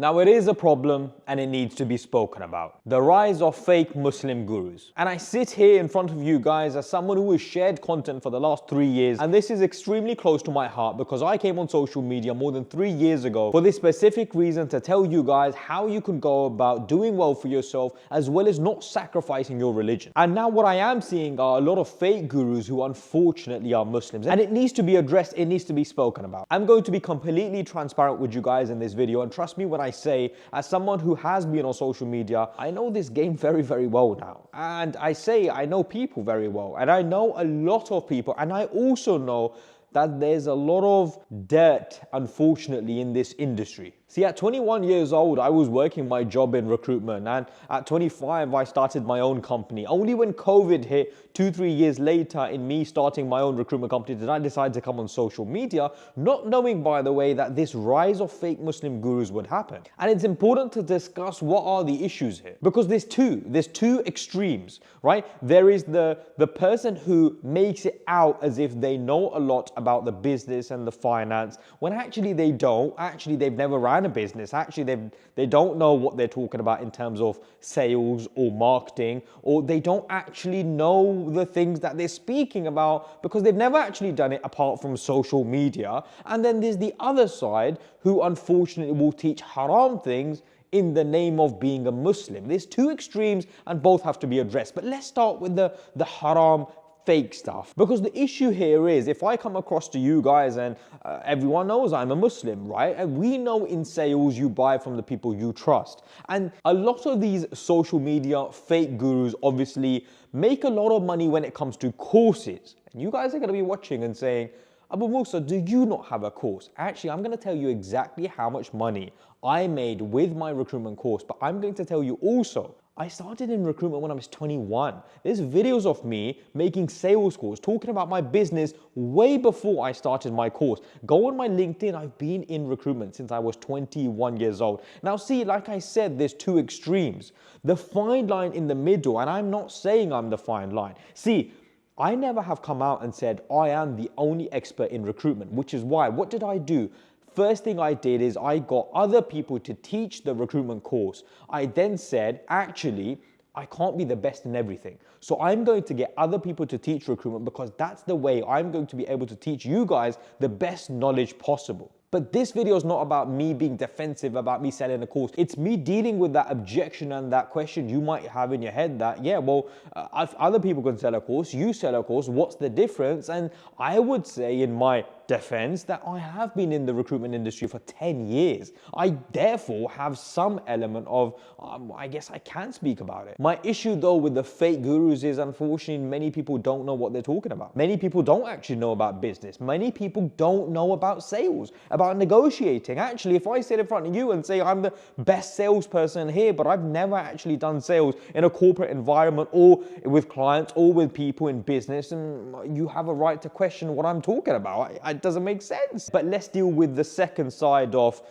Now it is a problem and it needs to be spoken about. The rise of fake Muslim gurus. And I sit here in front of you guys as someone who has shared content for the last 3 years, and this is extremely close to my heart because I came on social media more than 3 years ago for this specific reason, to tell you guys how you can go about doing well for yourself as well as not sacrificing your religion. And now what I am seeing are a lot of fake gurus who unfortunately are Muslims, and it needs to be addressed, it needs to be spoken about. I'm going to be completely transparent with you guys in this video, and trust me when I say, as someone who has been on social media, I know this game very, very well now. And I say I know people very well, and I know a lot of people, and I also know that there's a lot of dirt, unfortunately, in this industry. See, at 21 years old, I was working my job in recruitment, and at 25, I started my own company. Only when COVID hit 2-3 years later in me starting my own recruitment company did I decide to come on social media, not knowing, by the way, that this rise of fake Muslim gurus would happen. And it's important to discuss what are the issues here, because there's two extremes, right? There is the person who makes it out as if they know a lot about the business and the finance, when actually they don't. Actually, they've never ran a business. Actually, they don't know what they're talking about in terms of sales or marketing, or they don't actually know the things that they're speaking about because they've never actually done it apart from social media. And then there's the other side who unfortunately will teach haram things in the name of being a Muslim. There's two extremes and both have to be addressed. But let's start with the haram fake stuff, because the issue here is, if I come across to you guys, and everyone knows I'm a Muslim, right? And we know in sales you buy from the people you trust. And a lot of these social media fake gurus obviously make a lot of money when it comes to courses. And you guys are going to be watching and saying, Abu Musa, do you not have a course? Actually, I'm going to tell you exactly how much money I made with my recruitment course, but I'm going to tell you also, I started in recruitment when I was 21. There's videos of me making sales calls, talking about my business way before I started my course. Go on my LinkedIn, I've been in recruitment since I was 21 years old. Now see, like I said, there's two extremes. The fine line in the middle, and I'm not saying I'm the fine line. See, I never have come out and said I am the only expert in recruitment, which is why, what did I do? First thing I did is I got other people to teach the recruitment course. I then said, actually, I can't be the best in everything. So I'm going to get other people to teach recruitment because that's the way I'm going to be able to teach you guys the best knowledge possible. But this video is not about me being defensive about me selling a course. It's me dealing with that objection and that question you might have in your head that, yeah, well, if other people can sell a course, you sell a course, what's the difference? And I would say in my defense that I have been in the recruitment industry for 10 years. I therefore have some element of, I guess I can speak about it. My issue though with the fake gurus is, unfortunately, many people don't know what they're talking about. Many people don't actually know about business. Many people don't know about sales, about negotiating. Actually, if I sit in front of you and say I'm the best salesperson here, but I've never actually done sales in a corporate environment or with clients or with people in business, and you have a right to question what I'm talking about. It doesn't make sense. But let's deal with the second side of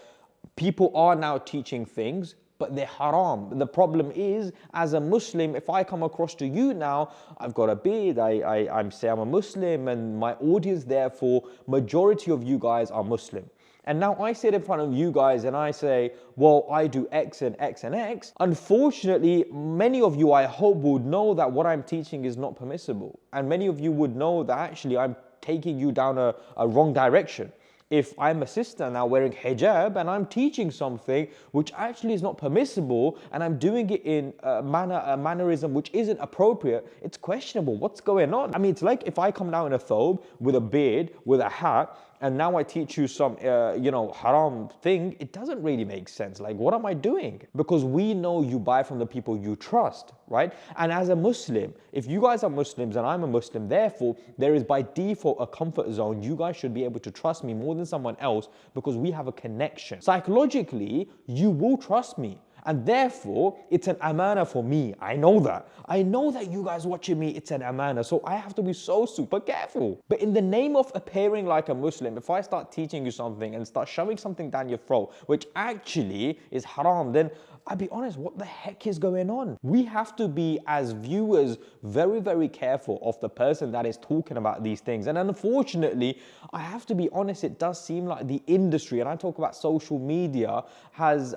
people are now teaching things, but they're haram. The problem is, as a Muslim, if I come across to you now, I've got a beard, I say I'm a Muslim, and my audience, therefore, majority of you guys are Muslim. And now I sit in front of you guys and I say, well, I do X and X and X. Unfortunately, many of you, I hope, would know that what I'm teaching is not permissible. And many of you would know that actually I'm taking you down a wrong direction. If I'm a sister now wearing hijab and I'm teaching something which actually is not permissible and I'm doing it in a mannerism which isn't appropriate, it's questionable. What's going on? I mean, it's like if I come down in a thobe with a beard, with a hat, and now I teach you some, haram thing, it doesn't really make sense. Like, what am I doing? Because we know you buy from the people you trust, right? And as a Muslim, if you guys are Muslims and I'm a Muslim, therefore, there is by default a comfort zone. You guys should be able to trust me more than someone else because we have a connection. Psychologically, you will trust me. And therefore, it's an amana for me. I know that. I know that you guys watching me, it's an amana. So I have to be so super careful. But in the name of appearing like a Muslim, if I start teaching you something and start shoving something down your throat, which actually is haram, then I'll be honest, what the heck is going on? We have to be, as viewers, very, very careful of the person that is talking about these things. And unfortunately, I have to be honest, it does seem like the industry, and I talk about social media, has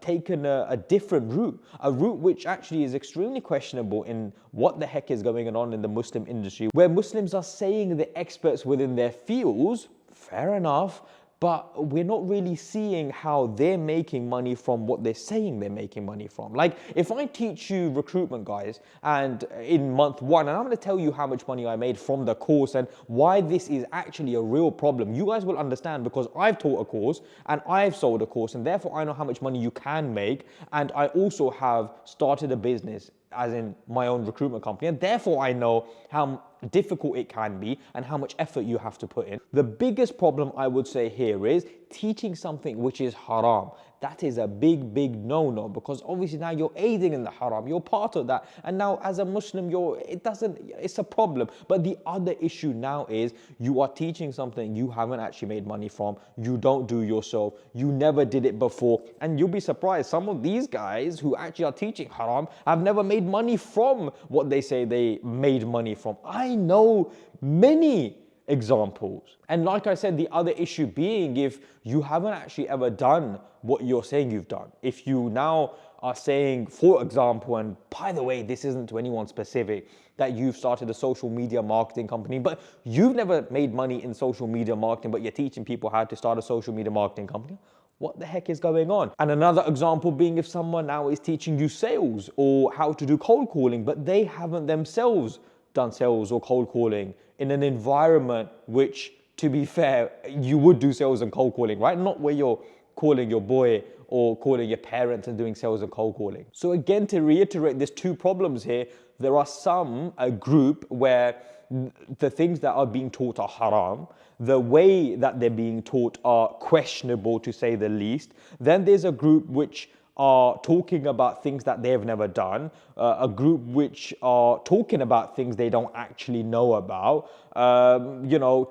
taken a different route, a route which actually is extremely questionable in what the heck is going on in the Muslim industry, where Muslims are saying they're experts within their fields. Fair enough. But we're not really seeing how they're making money from what they're saying they're making money from. Like, if I teach you recruitment, guys, and in month 1, and I'm going to tell you how much money I made from the course and why this is actually a real problem, you guys will understand, because I've taught a course and I've sold a course, and therefore I know how much money you can make. And I also have started a business, as in my own recruitment company, and therefore I know how difficult it can be and how much effort you have to put in. The biggest problem I would say here is teaching something which is haram. That is a big, big no-no, because obviously now you're aiding in the haram, you're part of that, and now as a Muslim, it's a problem. But the other issue now is you are teaching something you haven't actually made money from, you don't do yourself, you never did it before, and you'll be surprised, some of these guys who actually are teaching haram have never made money from what they say they made money from. I know many examples. And like I said, the other issue being, if you haven't actually ever done what you're saying you've done, if you now are saying, for example, and by the way, this isn't to anyone specific, that you've started a social media marketing company, but you've never made money in social media marketing, but you're teaching people how to start a social media marketing company, what the heck is going on? And another example being, if someone now is teaching you sales or how to do cold calling, but they haven't themselves done sales or cold calling in an environment which, to be fair, you would do sales and cold calling, right? Not where you're calling your boy or calling your parents and doing sales and cold calling. So again, to reiterate, there's two problems here. There are a group where the things that are being taught are haram, the way that they're being taught are questionable, to say the least. Then there's a group which are talking about things that they've never done, a group which are talking about things they don't actually know about,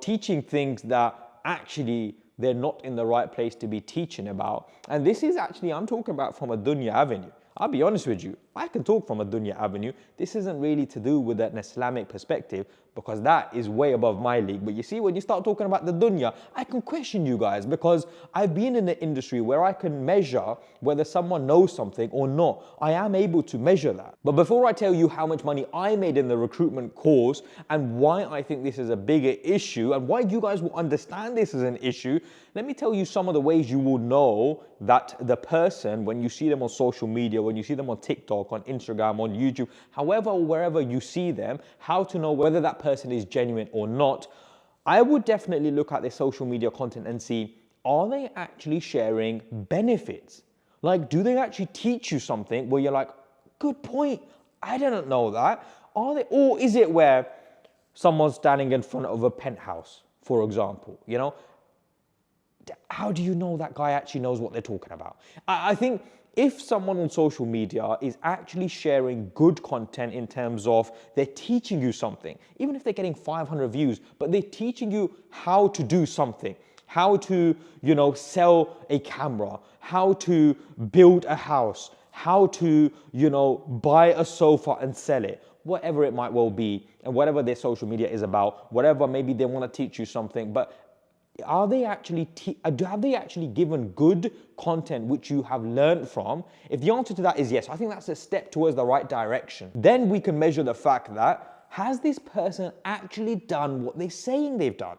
teaching things that actually they're not in the right place to be teaching about. And this is actually, I'm talking about from a dunya avenue. I'll be honest with you, I can talk from a dunya avenue. This isn't really to do with an Islamic perspective, because that is way above my league. But you see, when you start talking about the dunya, I can question you guys, because I've been in the industry where I can measure whether someone knows something or not. I am able to measure that. But before I tell you how much money I made in the recruitment course and why I think this is a bigger issue and why you guys will understand this as an issue, let me tell you some of the ways you will know that the person, when you see them on social media, when you see them on TikTok, on Instagram, on YouTube, however, wherever you see them, how to know whether that person is genuine or not. I would definitely look at their social media content and see, are they actually sharing benefits? Like, do they actually teach you something where you're like, good point, I didn't know that. Are they, or is it where someone's standing in front of a penthouse, for example, how do you know that guy actually knows what they're talking about? I think if someone on social media is actually sharing good content in terms of they're teaching you something, even if they're getting 500 views, but they're teaching you how to do something, how to, sell a camera, how to build a house, how to, buy a sofa and sell it, whatever it might well be, and whatever their social media is about, whatever, maybe they want to teach you something, but have they actually given good content which you have learned from? If the answer to that is yes, I think that's a step towards the right direction. Then we can measure the fact that, has this person actually done what they're saying they've done?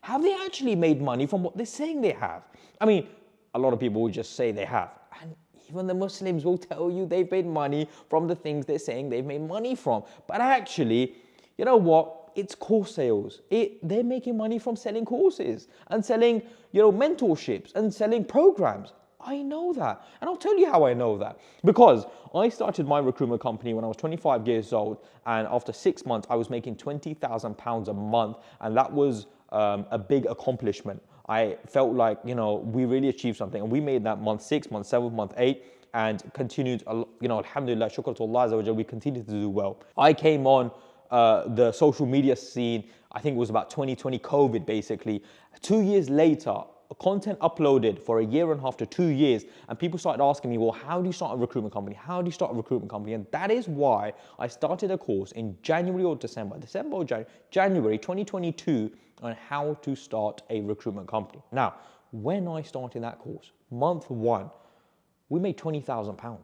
Have they actually made money from what they're saying they have? I mean, a lot of people will just say they have. And even the Muslims will tell you they've made money from the things they're saying they've made money from. But actually, you know what? It's course sales. They're making money from selling courses and selling, mentorships and selling programs. I know that. And I'll tell you how I know that. Because I started my recruitment company when I was 25 years old. And after 6 months, I was making £20,000 a month. And that was a big accomplishment. I felt like, we really achieved something. And we made that month 6, month 7, month 8. And continued, alhamdulillah, shukr to Allah Azza wa Jal, we continued to do well. I came on the social media scene, I think it was about 2020 COVID basically. 2 years later, content uploaded for a year and a half to 2 years, and people started asking me, well, how do you start a recruitment company? How do you start a recruitment company? And that is why I started a course in January or December or January 2022 on how to start a recruitment company. Now, when I started that course, month one, we made £20,000.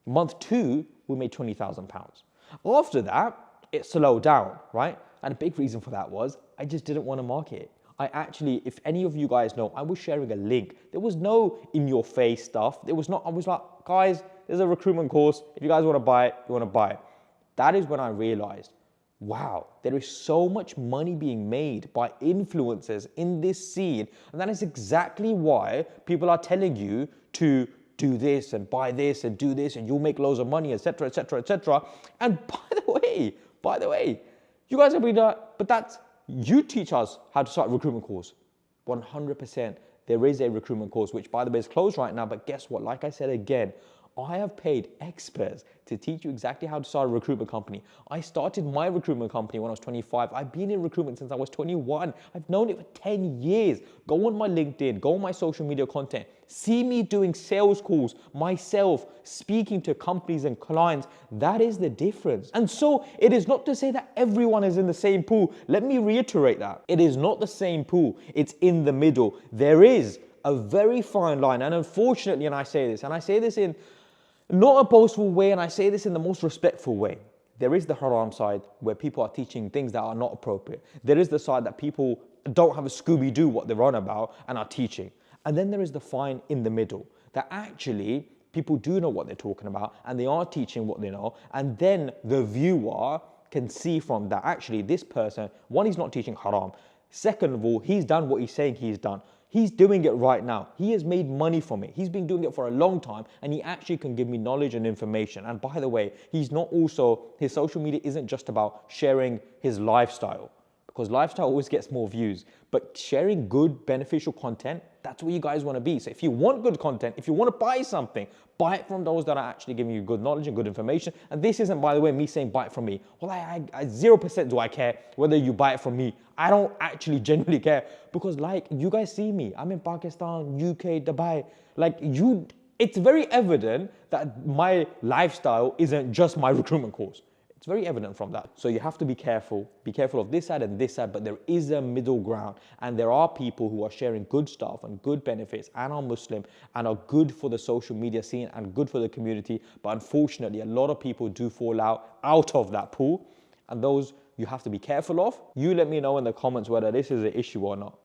Month two, we made £20,000. After that, it slowed down, right? And a big reason for that was I just didn't want to market it. I actually, if any of you guys know, I was sharing a link. There was no in-your-face stuff. There was not, I was like, guys, there's a recruitment course. If you guys want to buy it, you want to buy it. That is when I realized, wow, there is so much money being made by influencers in this scene. And that is exactly why people are telling you to do this and buy this and do this and you'll make loads of money, etc., etc., etc. And by the way, you guys are being but that's, you teach us how to start a recruitment course. 100%. There is a recruitment course, which by the way is closed right now, but guess what? Like I said again, I have paid experts to teach you exactly how to start a recruitment company. I started my recruitment company when I was 25. I've been in recruitment since I was 21. I've known it for 10 years. Go on my LinkedIn, go on my social media content. See me doing sales calls myself, speaking to companies and clients. That is the difference. And so it is not to say that everyone is in the same pool. Let me reiterate that. It is not the same pool. It's in the middle. There is a very fine line. And unfortunately, and I say this in not a boastful way, and I say this in the most respectful way. There is the haram side where people are teaching things that are not appropriate. There is the side that people don't have a Scooby-Doo what they're on about and are teaching. And then there is the fine in the middle that actually people do know what they're talking about and they are teaching what they know. And then the viewer can see from that, actually this person, one, he's not teaching haram. Second of all, he's done what he's saying he's done. He's doing it right now. He has made money from it. He's been doing it for a long time and he actually can give me knowledge and information. And by the way, he's not also, his social media isn't just about sharing his lifestyle, because lifestyle always gets more views, but sharing good beneficial content, that's where you guys want to be. So if you want good content, if you want to buy something, buy it from those that are actually giving you good knowledge and good information. And this isn't, by the way, me saying buy it from me. Well, I 0% do I care whether you buy it from me. I don't actually genuinely care, because like you guys see me, I'm in Pakistan, UK, Dubai. Like it's very evident that my lifestyle isn't just my recruitment course. It's very evident from that. So you have to be careful of this side and this side, but there is a middle ground. And there are people who are sharing good stuff and good benefits and are Muslim and are good for the social media scene and good for the community. But unfortunately, a lot of people do fall out of that pool. And those you have to be careful of. You let me know in the comments whether this is an issue or not.